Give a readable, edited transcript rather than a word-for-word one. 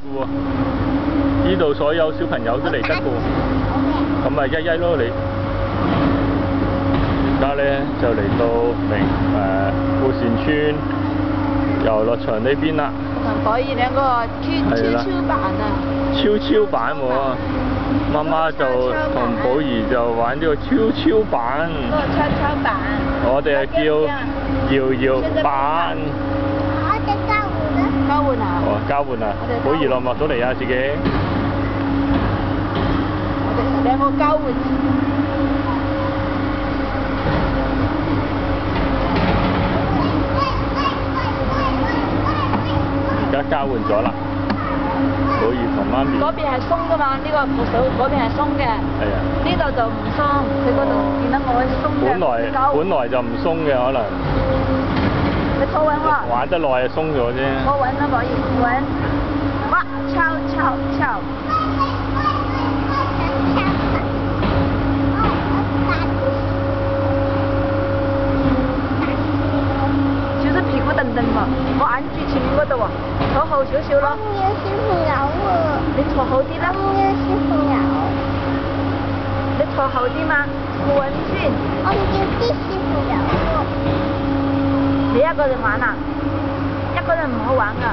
嘅喎，呢度所有小朋友都嚟得嘅喎，咁咪一咯你。而家咧就嚟到富善村遊樂場呢邊啦。同寶儀兩個超版啊！超版喎，媽媽就同寶儀就玩呢個超版。個超版。我哋係叫搖版。我哋交換啊！哦，交換啊！寶儀落到嚟啊，自己。我哋兩個交換。而家交換咗啦，寶儀同媽咪。嗰邊係鬆㗎嘛？呢個扶手嗰邊係鬆嘅。係啊。呢度就唔鬆，佢嗰度見得我係鬆嘅。本來就唔鬆嘅可能。你坐穩喎。玩得耐就鬆咗啫。坐穩啦，寶儀，穩。哇！跳。小心屁股蹬蹬喎，我眼住前面嗰度喎，坐後少少咯。我要小朋友喎。你坐後啲啦。我要小朋友。你坐後啲嘛，穩先。我要啲小朋友喎。你一個人玩啊？一個人唔好玩㗎。